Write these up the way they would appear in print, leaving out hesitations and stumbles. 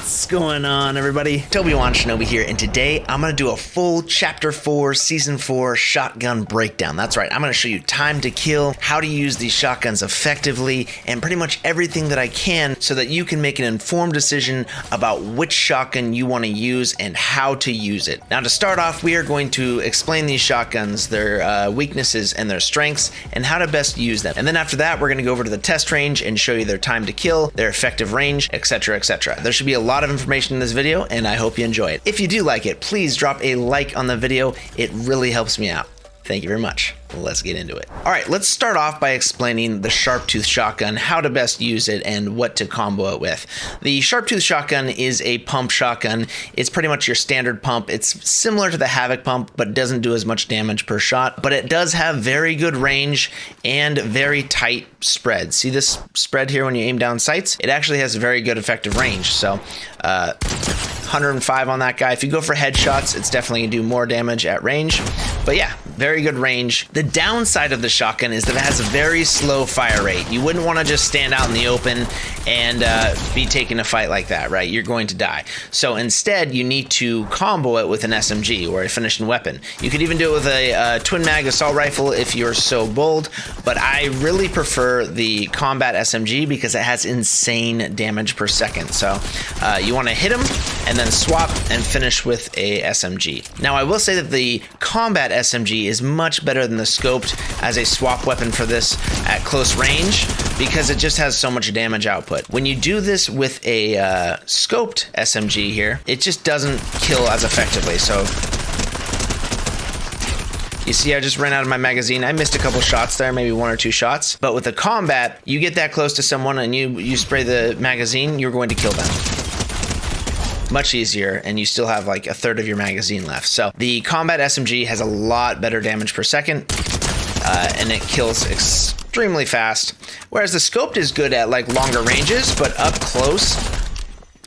What's going on, everybody? Toby1 Shinobi here, and today I'm going to do a full Chapter 4, Season 4 shotgun breakdown. That's right, I'm going to show you time to kill, how to use these shotguns effectively, and pretty much everything that I can so that you can make an informed decision about which shotgun you want to use and how to use it. Now, to start off, we are going to explain these shotguns, their weaknesses and their strengths, and how to best use them. And then after that, we're going to go over to the test range and show you their time to kill, their effective range, etc., etc. There should be a lot of information in this video, and I hope you enjoy it. If you do like it, please drop a like on the video. It really helps me out. Thank you very much. Let's get into it. All right, let's start off by explaining the Sharptooth shotgun, how to best use it, and what to combo it with. The Sharptooth shotgun is a pump shotgun. It's pretty much your standard pump. It's similar to the Havoc pump, but doesn't do as much damage per shot. But it does have very good range and very tight spread. See this spread here when you aim down sights? It actually has a very good effective range. So 105 on that guy. If you go for headshots, it's definitely gonna do more damage at range. But yeah, very good range. The downside of the shotgun is that it has a very slow fire rate. You wouldn't want to just stand out in the open and be taking a fight like that, right? You're going to die. So instead, you need to combo it with an SMG or a finishing weapon. You could even do it with a twin mag assault rifle if you're so bold, but I really prefer the combat SMG because it has insane damage per second. So you want to hit him and then swap and finish with a SMG. Now, I will say that the combat SMG is much better than the scoped as a swap weapon for this at close range because it just has so much damage output. When you do this with a scoped SMG here, it just doesn't kill as effectively. So you see, I just ran out of my magazine. I missed a couple shots there, maybe one or two shots. But with the combat, you get that close to someone and you spray the magazine, you're going to kill them. Much easier, and you still have like a third of your magazine left. So the combat SMG has a lot better damage per second, and it kills extremely fast. Whereas the scoped is good at like longer ranges, but up close,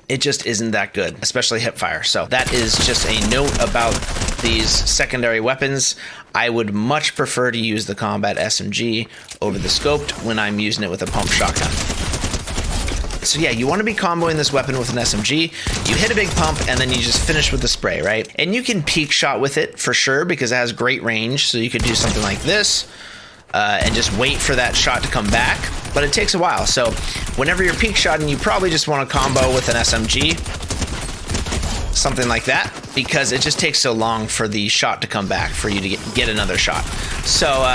it just isn't that good, especially hip fire. So that is just a note about these secondary weapons. I would much prefer to use the combat SMG over the scoped when I'm using it with a pump shotgun. So yeah, you want to be comboing this weapon with an SMG. You hit a big pump and then you just finish with the spray, right? And you can peek shot with it for sure because it has great range. So you could do something like this and just wait for that shot to come back. But it takes a while. So whenever you're peek shotting, you probably just want to combo with an SMG. Something like that, because it just takes so long for the shot to come back for you to get another shot. So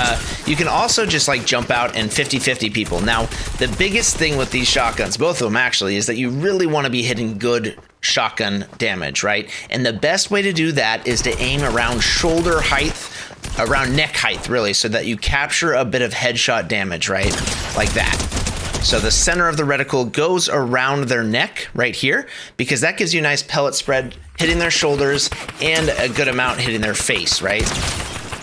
you can also just like jump out and 50-50 people. Now, the biggest thing with these shotguns, both of them actually, is that you really want to be hitting good shotgun damage, right? And the best way to do that is to aim around shoulder height, around neck height, really, so that you capture a bit of headshot damage, right? Like that. So the center of the reticle goes around their neck right here because that gives you a nice pellet spread hitting their shoulders and a good amount hitting their face, right?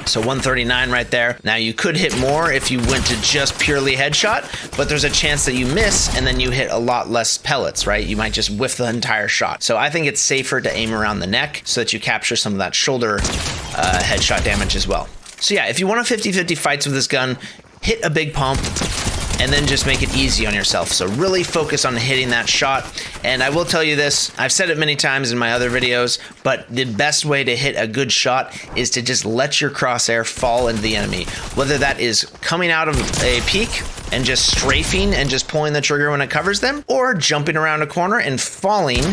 So 139 right there. Now you could hit more if you went to just purely headshot, but there's a chance that you miss and then you hit a lot less pellets, right? You might just whiff the entire shot. So I think it's safer to aim around the neck so that you capture some of that shoulder headshot damage as well. So yeah, if you want to 50-50 fights with this gun, hit a big pump, and then just make it easy on yourself. So really focus on hitting that shot. And I will tell you this, I've said it many times in my other videos, but the best way to hit a good shot is to just let your crosshair fall into the enemy. Whether that is coming out of a peek and just strafing and just pulling the trigger when it covers them, or jumping around a corner and falling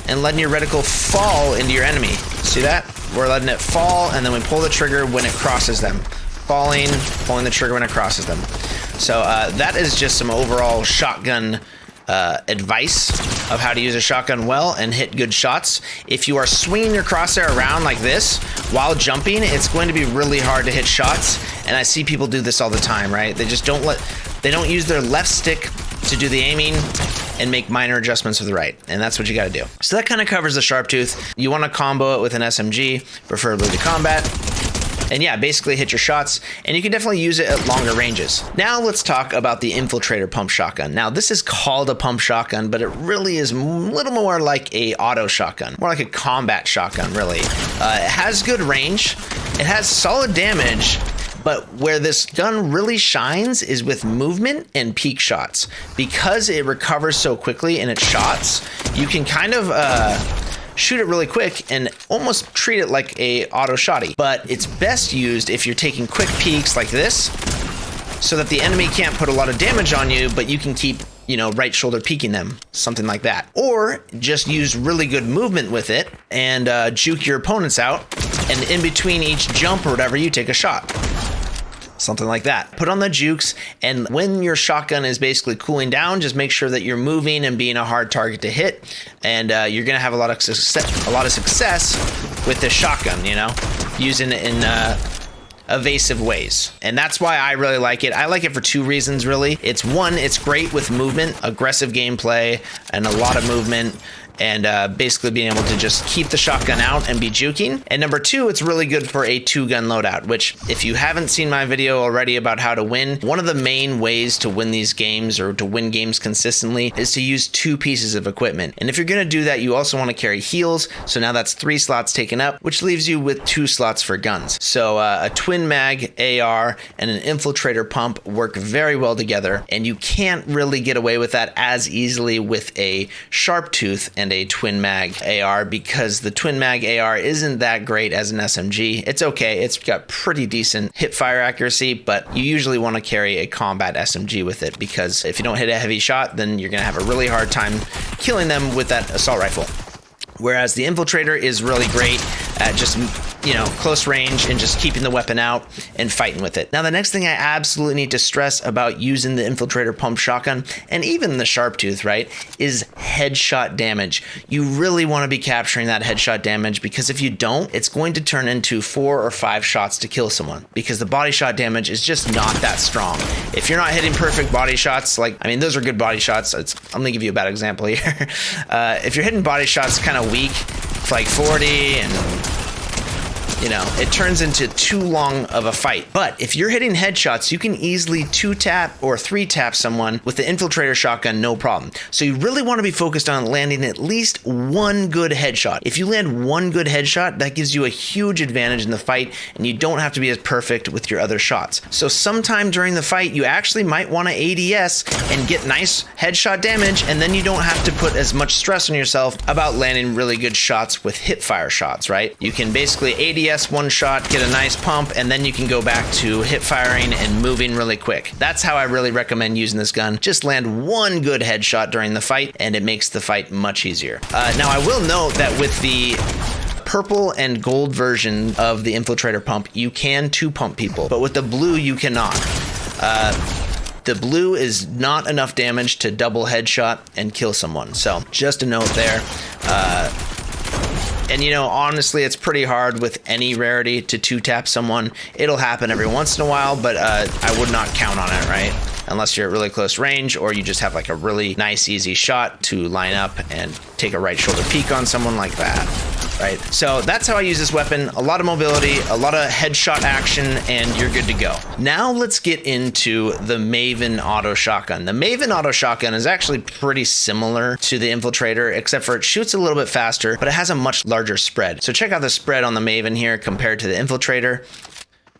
and letting your reticle fall into your enemy. See that? We're letting it fall and then we pull the trigger when it crosses them. Falling, pulling the trigger when it crosses them. So that is just some overall shotgun advice of how to use a shotgun well and hit good shots. If you are swinging your crosshair around like this while jumping, it's going to be really hard to hit shots. And I see people do this all the time, right? They just they don't use their left stick to do the aiming and make minor adjustments with the right. And that's what you got to do. So that kind of covers the Sharptooth. You want to combo it with an SMG, preferably to combat. And yeah, basically hit your shots, and you can definitely use it at longer ranges. Now let's talk about the Infiltrator pump shotgun. Now this is called a pump shotgun, but it really is a little more like a auto shotgun, more like a combat shotgun, really. It has good range, it has solid damage, But where this gun really shines is with movement and peak shots. Because it recovers so quickly in its shots, you can kind of shoot it really quick and almost treat it like a auto shotty. But it's best used if you're taking quick peeks like this, so that the enemy can't put a lot of damage on you, but you can keep, you know, right shoulder peeking them, something like that. Or just use really good movement with it and juke your opponents out, and in between each jump or whatever, you take a shot. Something like that. Put on the jukes, and when your shotgun is basically cooling down, just make sure that you're moving and being a hard target to hit, and you're gonna have a lot of success with this shotgun, you know, using it in evasive ways. And that's why I really like it. I like it for two reasons, really. It's one, it's great with movement, aggressive gameplay, and a lot of movement, and basically being able to just keep the shotgun out and be juking. And number two, it's really good for a 2-gun loadout, which if you haven't seen my video already about how to win, one of the main ways to win these games or to win games consistently is to use 2 pieces of equipment. And if you're gonna do that, you also wanna carry heals. So now that's 3 slots taken up, which leaves you with 2 slots for guns. So a twin mag AR and an infiltrator pump work very well together, and you can't really get away with that as easily with a sharp tooth and a twin mag AR, because the twin mag AR isn't that great as an SMG. It's okay, it's got pretty decent hip fire accuracy, but you usually want to carry a combat SMG with it, because if you don't hit a heavy shot, then you're gonna have a really hard time killing them with that assault rifle. Whereas the infiltrator is really great at just, you know, close range and just keeping the weapon out and fighting with it. Now, the next thing I absolutely need to stress about using the infiltrator pump shotgun, and even the sharp tooth, right, is headshot damage. You really want to be capturing that headshot damage, because if you don't, it's going to turn into 4 or 5 shots to kill someone, because the body shot damage is just not that strong. If you're not hitting perfect body shots, like, I mean, those are good body shots. I'm gonna give you a bad example here. If you're hitting body shots kind of weak, for like 40, and you know, it turns into too long of a fight. But if you're hitting headshots, you can easily 2-tap or 3-tap someone with the infiltrator shotgun, no problem. So you really want to be focused on landing at least 1 good headshot. If you land 1 good headshot, that gives you a huge advantage in the fight, and you don't have to be as perfect with your other shots. So sometime during the fight, you actually might want to ADS and get nice headshot damage, and then you don't have to put as much stress on yourself about landing really good shots with hip fire shots, right? You can basically ADS 1 shot, get a nice pump, and then you can go back to hip firing and moving really quick. That's how I really recommend using this gun. Just land 1 good headshot during the fight, and it makes the fight much easier. Now, I will note that with the purple and gold version of the infiltrator pump, you can 2-pump people, but with the blue, you cannot. The blue is not enough damage to double headshot and kill someone. So just a note there. And you know, honestly, it's pretty hard with any rarity to 2-tap someone. It'll happen every once in a while, but I would not count on it, right? Unless you're at really close range, or you just have like a really nice, easy shot to line up and take a right shoulder peek on someone like that, right? So that's how I use this weapon. A lot of mobility, a lot of headshot action, and you're good to go. Now let's get into the Maven auto shotgun. The Maven auto shotgun is actually pretty similar to the infiltrator, except for it shoots a little bit faster, but it has a much larger spread. So check out the spread on the Maven here compared to the infiltrator.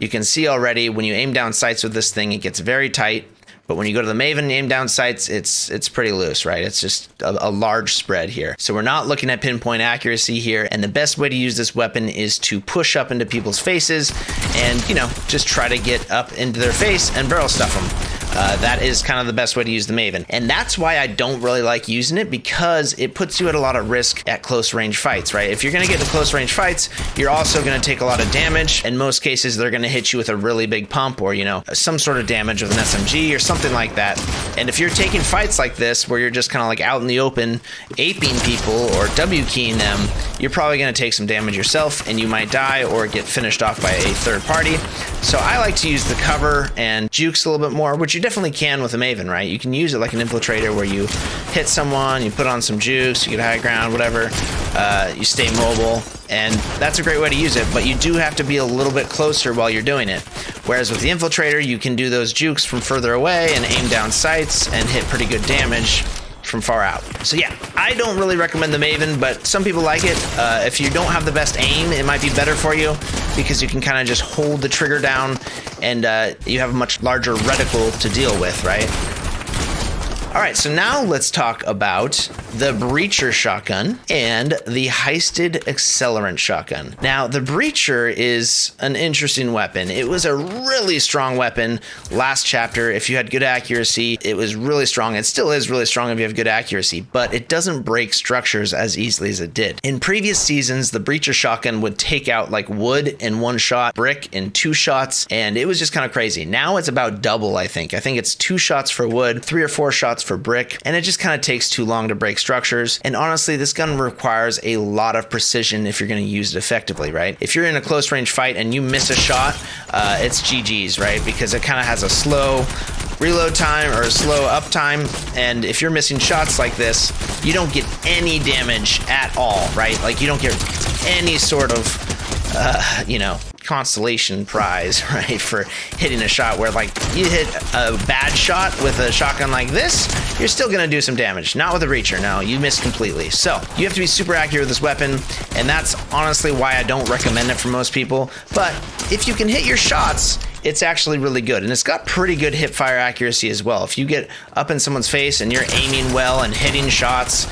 You can see already when you aim down sights with this thing, it gets very tight. But when you go to the Maven aim down sights, it's pretty loose, right? It's just a large spread here. So we're not looking at pinpoint accuracy here. And the best way to use this weapon is to push up into people's faces and, you know, just try to get up into their face and barrel stuff them. That is kind of the best way to use the Maven. And that's why I don't really like using it, because it puts you at a lot of risk at close range fights, right? If you're going to get into close range fights, you're also going to take a lot of damage. In most cases, they're going to hit you with a really big pump, or, you know, some sort of damage with an SMG or something like that. And if you're taking fights like this, where you're just kind of like out in the open, aping people or W keying them, you're probably going to take some damage yourself, and you might die or get finished off by a third party. So I like to use the cover and jukes a little bit more, which you definitely can with a Maven, right? You can use it like an infiltrator, where you hit someone, you put on some jukes, you get high ground, whatever, you stay mobile, and that's a great way to use it, but you do have to be a little bit closer while you're doing it. Whereas with the infiltrator, you can do those jukes from further away and aim down sights and hit pretty good damage from far out. So yeah, I don't really recommend the Maven, but some people like it. If you don't have the best aim, it might be better for you, because you can kind of just hold the trigger down and you have a much larger reticle to deal with, right? All right, so now let's talk about the Breacher shotgun and the Heisted Accelerant shotgun. Now, the Breacher is an interesting weapon. It was a really strong weapon last chapter. If you had good accuracy, it was really strong. It still is really strong if you have good accuracy, but it doesn't break structures as easily as it did. In previous seasons, the Breacher shotgun would take out like wood in one shot, brick in 2 shots, and it was just kind of crazy. Now it's about double, I think. I think it's 2 shots for wood, 3 or 4 shots for brick, and it just kind of takes too long to break structures. And honestly, this gun requires a lot of precision if you're going to use it effectively, right? If you're in a close range fight and you miss a shot, it's GG's, right? Because it kind of has a slow reload time or a slow up time, and if you're missing shots like this, you don't get any damage at all, right? Like you don't get any sort of, you know, consolation prize, right, for hitting a shot where like you hit a bad shot with a shotgun like this, you're still gonna do some damage. Not with a Breacher, no, you miss completely. So you have to be super accurate with this weapon, and that's honestly why I don't recommend it for most people. But if you can hit your shots, it's actually really good, and it's got pretty good hip fire accuracy as well. If you get up in someone's face and you're aiming well and hitting shots,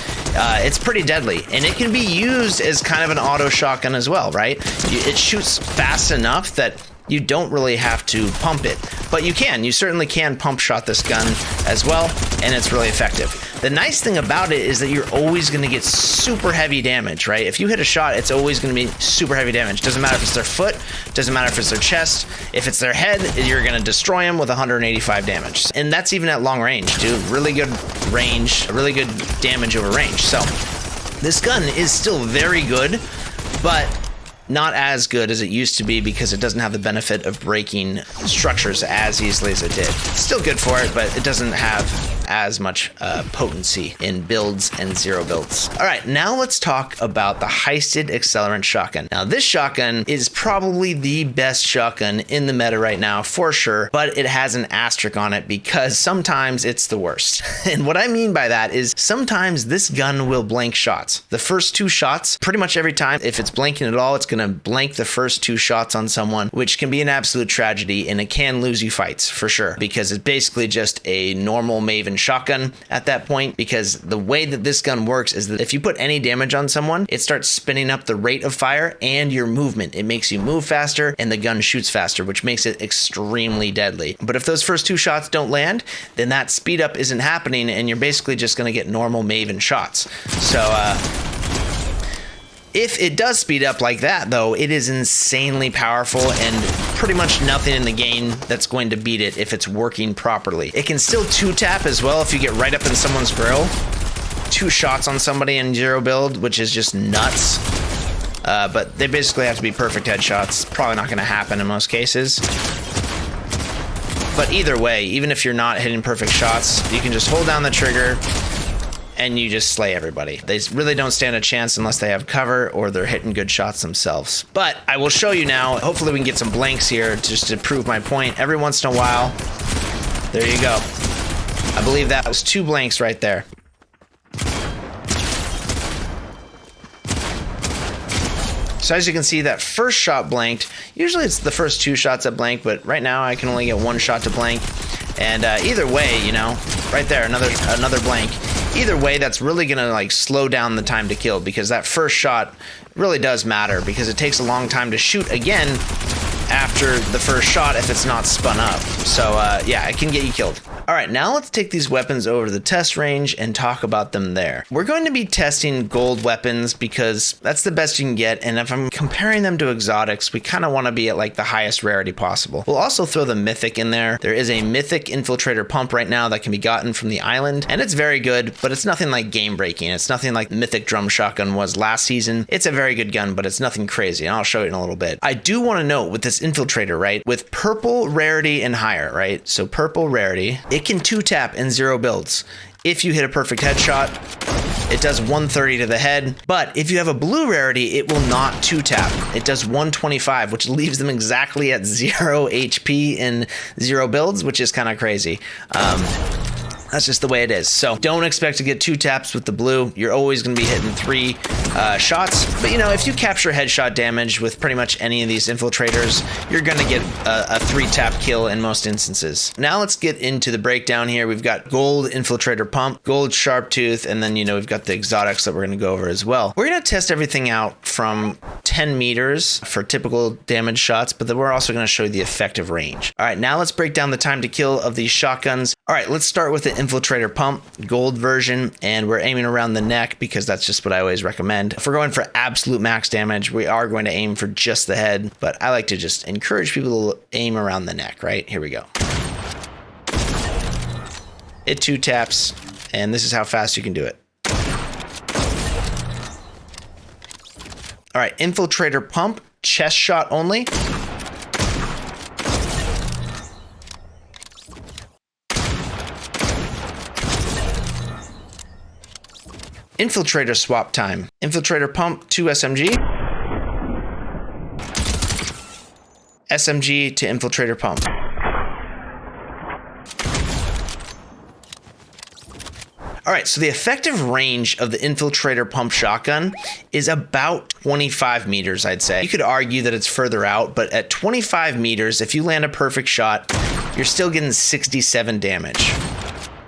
it's pretty deadly, and it can be used as kind of an auto shotgun as well, right? It shoots fast enough that you don't really have to pump it, but you certainly can pump shot this gun as well, and it's really effective. The nice thing about it is that you're always going to get super heavy damage, right? If you hit a shot, it's always going to be super heavy damage. Doesn't matter if it's their foot, doesn't matter if it's their chest. If it's their head, you're going to destroy them with 185 damage. And that's even at long range, dude. Really good range, really good damage over range. So this gun is still very good, but not as good as it used to be because it doesn't have the benefit of breaking structures as easily as it did. Still good for it, but it doesn't have as much potency in builds and zero builds. All right, now let's talk about the Heisted Accelerant shotgun. Now this shotgun is probably the best shotgun in the meta right now for sure, but it has an asterisk on it because sometimes it's the worst. And what I mean by that is sometimes this gun will blank shots. The first 2 shots, pretty much every time, if it's blanking at all, it's gonna blank the first 2 shots on someone, which can be an absolute tragedy, and it can lose you fights for sure because it's basically just a normal Maven shotgun at that point, because the way that this gun works is that if you put any damage on someone, it starts spinning up the rate of fire and your movement. It makes you move faster and the gun shoots faster, which makes it extremely deadly. But if those first 2 shots don't land, then that speed up isn't happening and you're basically just going to get normal Maven shots. So if it does speed up like that, though, it is insanely powerful and pretty much nothing in the game that's going to beat it if it's working properly. It can still 2-tap as well if you get right up in someone's grill. 2 shots on somebody in zero build, which is just nuts. But they basically have to be perfect headshots. Probably not going to happen in most cases. But either way, even if you're not hitting perfect shots, you can just hold down the trigger and you just slay everybody. They really don't stand a chance unless they have cover or they're hitting good shots themselves. But I will show you now. Hopefully we can get some blanks here just to prove my point. Every once in a while, there you go. I believe that was 2 blanks right there. So as you can see, that first shot blanked. Usually it's the first 2 shots that blank, but right now I can only get 1 shot to blank. And either way, you know, right there, another blank. Either way, that's really gonna like slow down the time to kill, because that first shot really does matter, because it takes a long time to shoot again after the first shot if it's not spun up. So yeah, it can get you killed. All right, now let's take these weapons over to the test range and talk about them there. We're going to be testing gold weapons because that's the best you can get, and if I'm comparing them to exotics, we kind of want to be at like the highest rarity possible. We'll also throw the mythic in there. There is a mythic infiltrator pump right now that can be gotten from the island, and it's very good, but it's nothing like game breaking. It's nothing like mythic drum shotgun was last season. It's a very good gun, but it's nothing crazy, and I'll show you in a little bit. I do want to note with this infiltrator, right, with purple rarity and higher, right, so purple rarity, it can 2-tap in zero builds. If you hit a perfect headshot, it does 130 to the head, but if you have a blue rarity, it will not 2-tap. It does 125, which leaves them exactly at 0 HP in zero builds, which is kind of crazy. That's just the way it is. So don't expect to get 2 taps with the blue. You're always going to be hitting 3 shots. But you know, if you capture headshot damage with pretty much any of these infiltrators, you're going to get a 3-tap kill in most instances. Now let's get into the breakdown here. We've got gold infiltrator pump, gold sharp tooth, and then, you know, we've got the exotics that we're going to go over as well. We're going to test everything out from 10 meters for typical damage shots, but then we're also going to show you the effective range. All right, now let's break down the time to kill of these shotguns. All right, let's start with the infiltrator pump, gold version, and we're aiming around the neck because that's just what I always recommend. If we're going for absolute max damage, we are going to aim for just the head, but I like to just encourage people to aim around the neck, right? Here we go. It 2 taps, and this is how fast you can do it. All right, infiltrator pump, chest shot only. Infiltrator swap time. Infiltrator pump to SMG. SMG to infiltrator pump. All right, so the effective range of the infiltrator pump shotgun is about 25 meters, I'd say. You could argue that it's further out, but at 25 meters, if you land a perfect shot, you're still getting 67 damage.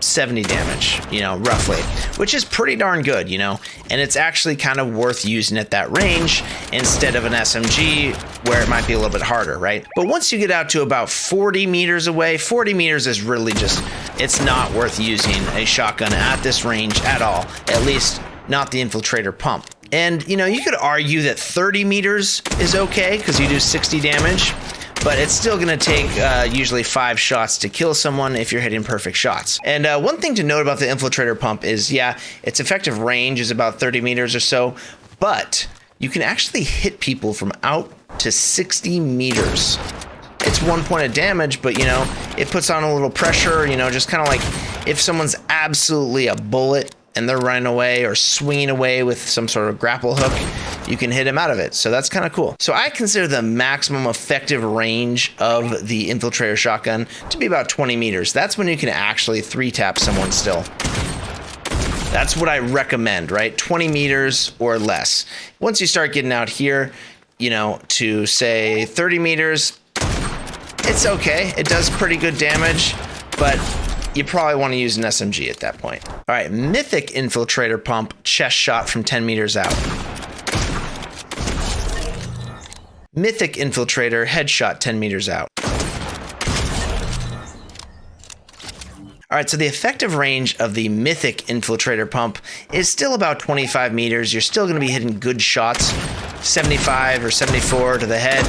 70 damage, you know, roughly, which is pretty darn good, you know, and it's actually kind of worth using at that range instead of an SMG where it might be a little bit harder, right? But once you get out to about 40 meters away, 40 meters is really just, it's not worth using a shotgun at this range at all, at least not the infiltrator pump. And, you know, you could argue that 30 meters is okay because you do 60 damage. But it's still going to take usually 5 shots to kill someone if you're hitting perfect shots. And one thing to note about the infiltrator pump is, yeah, its effective range is about 30 meters or so, but you can actually hit people from out to 60 meters. It's 1 point of damage, but, you know, it puts on a little pressure, you know, just kind of like if someone's absolutely a bullet and they're running away or swinging away with some sort of grapple hook, you can hit him out of it. So that's kind of cool. So I consider the maximum effective range of the infiltrator shotgun to be about 20 meters. That's when you can actually 3-tap someone still. That's what I recommend, right? 20 meters or less. Once you start getting out here, you know, to say 30 meters, it's okay. It does pretty good damage, but you probably want to use an SMG at that point. All right, mythic infiltrator pump, chest shot from 10 meters out. Mythic infiltrator, headshot 10 meters out. All right, so the effective range of the mythic infiltrator pump is still about 25 meters. You're still going to be hitting good shots, 75 or 74 to the head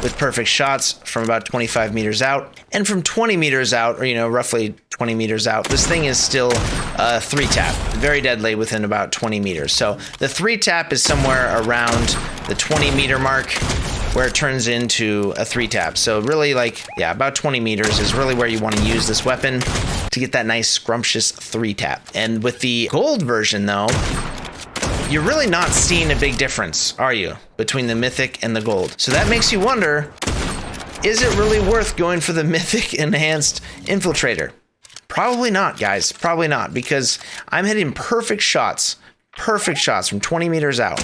with perfect shots from about 25 meters out. And from 20 meters out, or, you know, roughly 20 meters out, this thing is still 3-tap, very deadly within about 20 meters. So the 3-tap is somewhere around the 20-meter mark where it turns into a 3-tap. So really, like, yeah, about 20 meters is really where you want to use this weapon to get that nice scrumptious 3-tap. And with the gold version, though, you're really not seeing a big difference, are you, between the mythic and the gold? So that makes you wonder, is it really worth going for the mythic enhanced infiltrator? Probably not, guys. Probably not, because I'm hitting perfect shots from 20 meters out.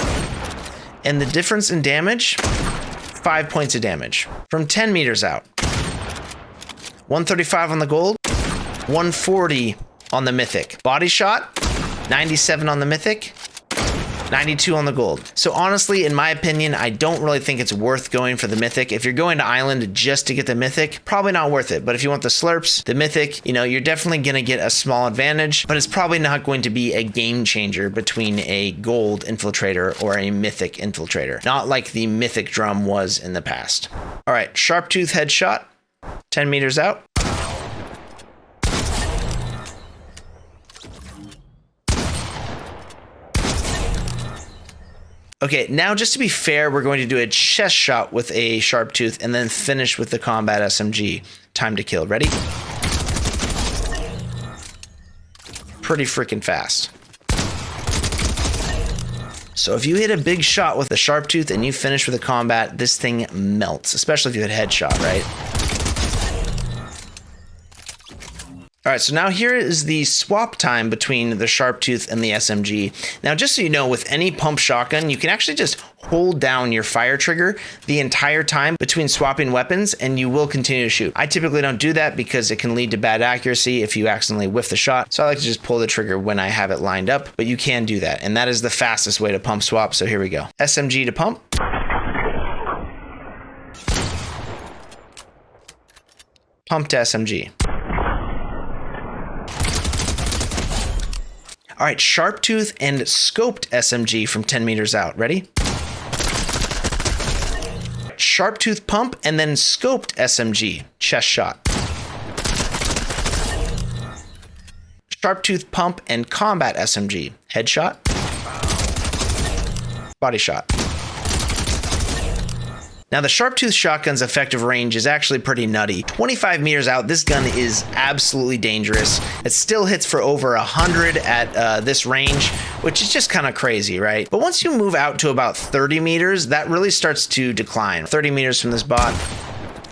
And the difference in damage, 5 points of damage. From 10 meters out, 135 on the gold, 140 on the mythic. Body shot, 97 on the mythic, 92 on the gold. So honestly, in my opinion, I don't really think it's worth going for the mythic. If you're going to island just to get the mythic, probably not worth it. But if you want the slurps, the mythic, you know, you're definitely going to get a small advantage, but it's probably not going to be a game changer between a gold infiltrator or a mythic infiltrator. Not like the mythic drum was in the past. All right, sharp tooth headshot, 10 meters out. Okay, now just to be fair, we're going to do a chest shot with a sharp tooth and then finish with the combat SMG. Time to kill. Ready? Pretty freaking fast. So if you hit a big shot with the sharp tooth and you finish with a combat, this thing melts, especially if you hit headshot, right? All right, so now here is the swap time between the Sharptooth and the SMG. Now, just so you know, with any pump shotgun, you can actually just hold down your fire trigger the entire time between swapping weapons, and you will continue to shoot. I typically don't do that because it can lead to bad accuracy if you accidentally whiff the shot. So I like to just pull the trigger when I have it lined up, but you can do that. And that is the fastest way to pump swap. So here we go. SMG to pump. Pump to SMG. All right, Sharptooth and Scoped SMG from 10 meters out. Ready? Sharptooth pump and then Scoped SMG. Chest shot. Sharptooth pump and Combat SMG. Headshot. Body shot. Now, the Sharptooth shotgun's effective range is actually pretty nutty. 25 meters out, this gun is absolutely dangerous. It still hits for over 100 at this range, which is just kind of crazy, right? But once you move out to about 30 meters, that really starts to decline. 30 meters from this bot,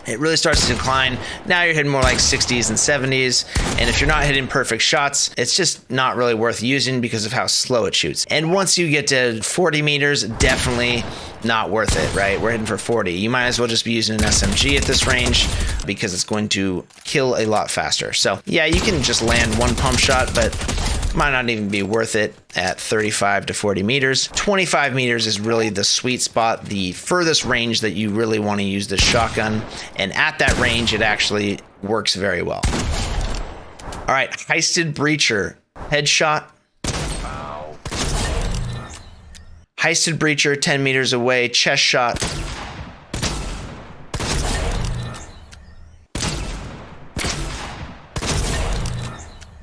it really starts to decline. Now you're hitting more like 60s and 70s. And if you're not hitting perfect shots, it's just not really worth using because of how slow it shoots. And once you get to 40 meters, definitely not worth it, right? We're hitting for 40. You might as well just be using an SMG at this range because it's going to kill a lot faster. So yeah, you can just land one pump shot, but might not even be worth it at 35 to 40 meters. 25 meters is really the sweet spot, the furthest range that you really want to use this shotgun. And at that range, it actually works very well. All right, Heisted Breacher, headshot. Heisted Breacher, 10 meters away, chest shot.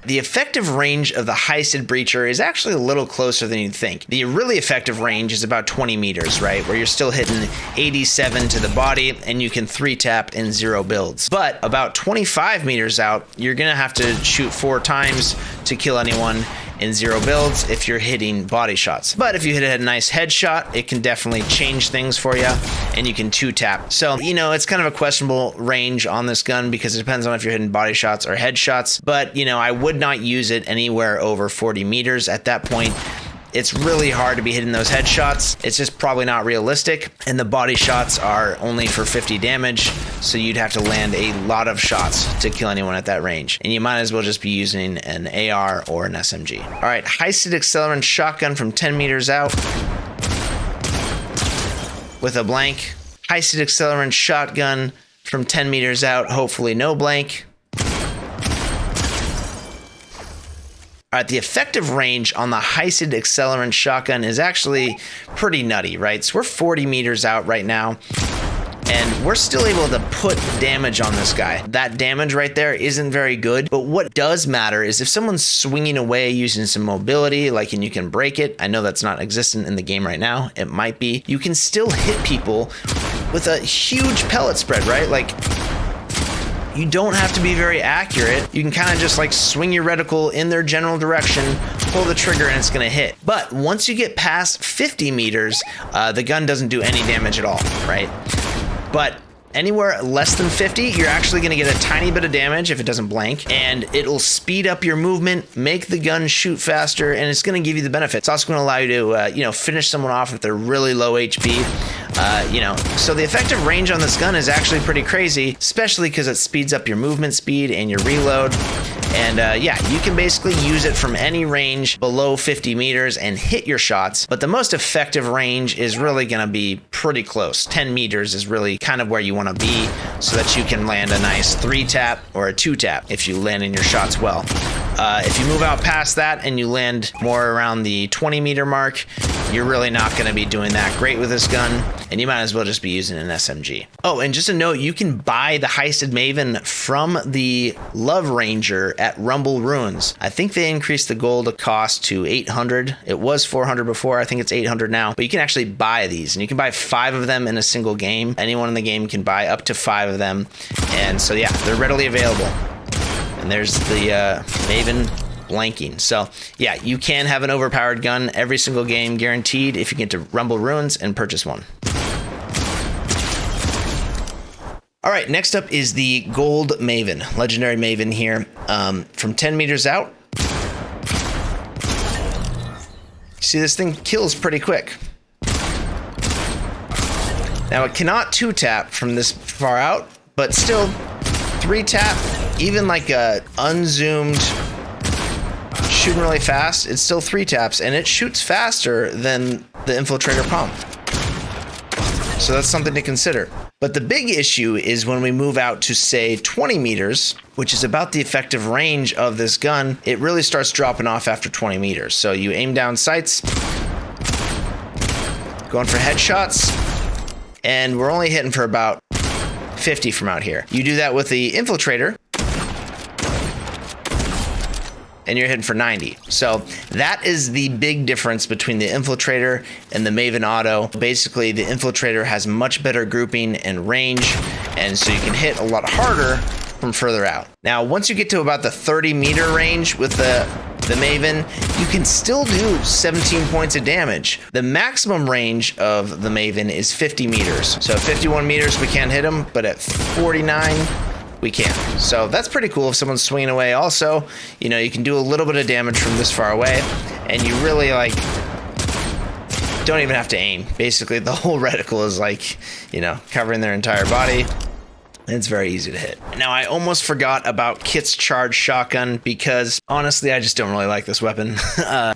The effective range of the Heisted Breacher is actually a little closer than you'd think. The really effective range is about 20 meters, right? Where you're still hitting 87 to the body and you can 3-tap in zero builds. But about 25 meters out, you're gonna have to shoot 4 times to kill anyone in zero builds if you're hitting body shots. But if you hit a nice headshot, it can definitely change things for you and you can 2-tap. So, you know, it's kind of a questionable range on this gun because it depends on if you're hitting body shots or headshots. But, you know, I would not use it anywhere over 40 meters at that point. It's really hard to be hitting those headshots. It's just probably not realistic. And the body shots are only for 50 damage. So you'd have to land a lot of shots to kill anyone at that range. And you might as well just be using an AR or an SMG. All right, Heisted Accelerant shotgun from 10 meters out with a blank. Heisted Accelerant shotgun from 10 meters out, hopefully no blank. All right, the effective range on the Heisted Accelerant shotgun is actually pretty nutty, right? So we're 40 meters out right now, and we're still able to put damage on this guy. That damage right there isn't very good, but what does matter is if someone's swinging away using some mobility, like, and you can break it. I know that's not existent in the game right now. It might be. You can still hit people with a huge pellet spread, right? Like, you don't have to be very accurate. You can kind of just like swing your reticle in their general direction, pull the trigger, and it's gonna hit. But once you get past 50 meters, the gun doesn't do any damage at all, right? But anywhere less than 50, you're actually gonna get a tiny bit of damage if it doesn't blank, and it'll speed up your movement, make the gun shoot faster, and it's gonna give you the benefit. It's also gonna allow you to, you know, finish someone off if they're really low HP. You know, so the effective range on this gun is actually pretty crazy, especially because it speeds up your movement speed and your reload. And yeah, you can basically use it from any range below 50 meters and hit your shots. But the most effective range is really going to be pretty close. 10 meters is really kind of where you want to be so that you can land a nice 3-tap or a 2-tap if you land in your shots well. If you move out past that and you land more around the 20-meter mark, you're really not going to be doing that great with this gun, and you might as well just be using an SMG. Oh, and just a note, you can buy the Heisted Maven from the Love Ranger at Rumble Ruins. I think they increased the gold cost to 800. It was 400 before. I think it's 800 now. But you can actually buy these, and you can buy 5 of them in a single game. Anyone in the game can buy up to 5 of them. And so yeah, they're readily available. And there's the Maven blanking. So yeah, you can have an overpowered gun every single game, guaranteed, if you get to Rumble Ruins and purchase one. All right, next up is the Gold Maven, Legendary Maven here. From 10 meters out, see this thing kills pretty quick. Now it cannot 2-tap from this far out, but still 3-tap, even like a unzoomed shooting really fast, it's still 3-taps and it shoots faster than the Infiltrator pump. So that's something to consider. But the big issue is when we move out to say 20 meters, which is about the effective range of this gun, it really starts dropping off after 20 meters. So you aim down sights, going for headshots, and we're only hitting for about 50 from out here. You do that with the Infiltrator, and you're hitting for 90. So that is the big difference between the Infiltrator and the Maven Auto. Basically, the Infiltrator has much better grouping and range, and so you can hit a lot harder from further out. Now, once you get to about the 30-meter range with the Maven, you can still do 17 points of damage. The maximum range of the Maven is 50 meters. So at 51 meters, we can't hit him, but at 49, we can. So that's pretty cool if someone's swinging away. Also, you know, you can do a little bit of damage from this far away, and you really like don't even have to aim. Basically, the whole reticle is like, you know, covering their entire body. It's very easy to hit. Now, I almost forgot about Kit's charge shotgun because honestly, I just don't really like this weapon.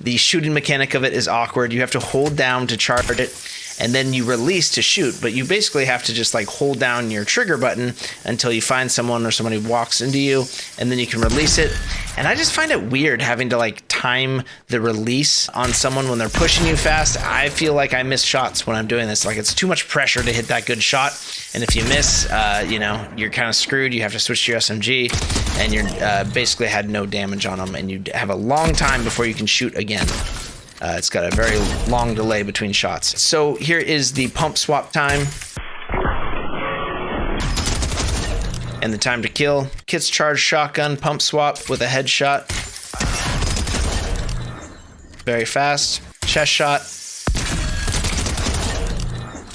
The shooting mechanic of it is awkward. You have to hold down to charge it, and then you release to shoot, but you basically have to just like hold down your trigger button until you find someone or somebody walks into you, and then you can release it. And I just find it weird having to like time the release on someone when they're pushing you fast. I feel like I miss shots when I'm doing this. Like it's too much pressure to hit that good shot. And if you miss, you know, you're kind of screwed. You have to switch to your SMG, and you're basically had no damage on them, and you have a long time before you can shoot again. It's got a very long delay between shots. So here is the pump swap time and the time to kill. Kit's charge shotgun pump swap with a headshot. Very fast. Chest shot.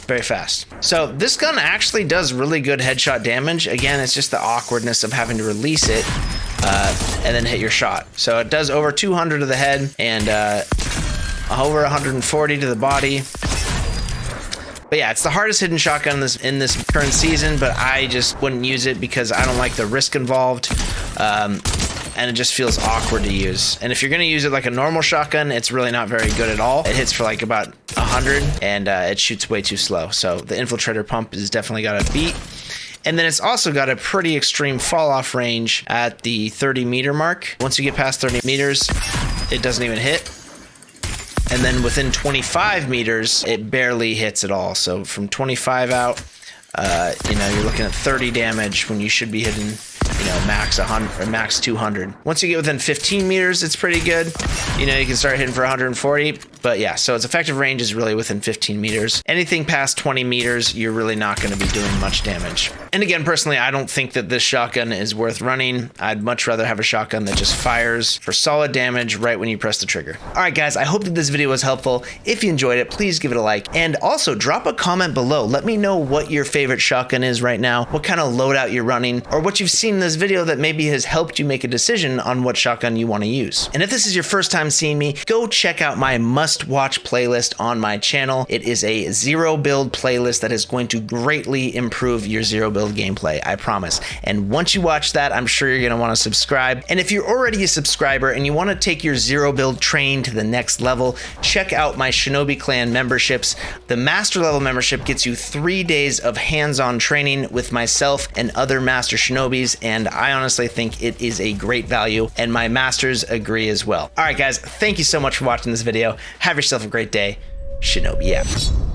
Very fast. So this gun actually does really good headshot damage. Again, it's just the awkwardness of having to release it and then hit your shot. So it does over 200 to the head and over 140 to the body. But yeah, it's the hardest hidden shotgun in this current season, but I just wouldn't use it because I don't like the risk involved. And it just feels awkward to use. And if you're gonna use it like a normal shotgun, it's really not very good at all. It hits for like about 100 and it shoots way too slow. So the Infiltrator pump has definitely got a beat. And then it's also got a pretty extreme fall off range at the 30-meter mark. Once you get past 30 meters, it doesn't even hit. And then within 25 meters, it barely hits at all. So from 25 out, you know, you're looking at 30 damage when you should be hitting, you know, max 100 or max 200. Once you get within 15 meters, it's pretty good. You know, you can start hitting for 140. But yeah, so its effective range is really within 15 meters. Anything past 20 meters, you're really not going to be doing much damage. And again, personally, I don't think that this shotgun is worth running. I'd much rather have a shotgun that just fires for solid damage right when you press the trigger. All right, guys, I hope that this video was helpful. If you enjoyed it, please give it a like. And also drop a comment below. Let me know what your favorite shotgun is right now, what kind of loadout you're running, or what you've seen in this video that maybe has helped you make a decision on what shotgun you want to use. And if this is your first time seeing me, go check out my must-watch playlist on my channel. It is a Zero Build playlist that is going to greatly improve your Zero Build gameplay, I promise. And once you watch that, I'm sure you're going to want to subscribe. And if you're already a subscriber and you want to take your Zero Build training to the next level, check out my Shinobi Clan memberships. The master level membership gets you 3 days of hands-on training with myself and other master Shinobis, and I honestly think it is a great value, and my masters agree as well. All right, guys, thank you so much for watching this video. Have yourself a great day. Shinobi out.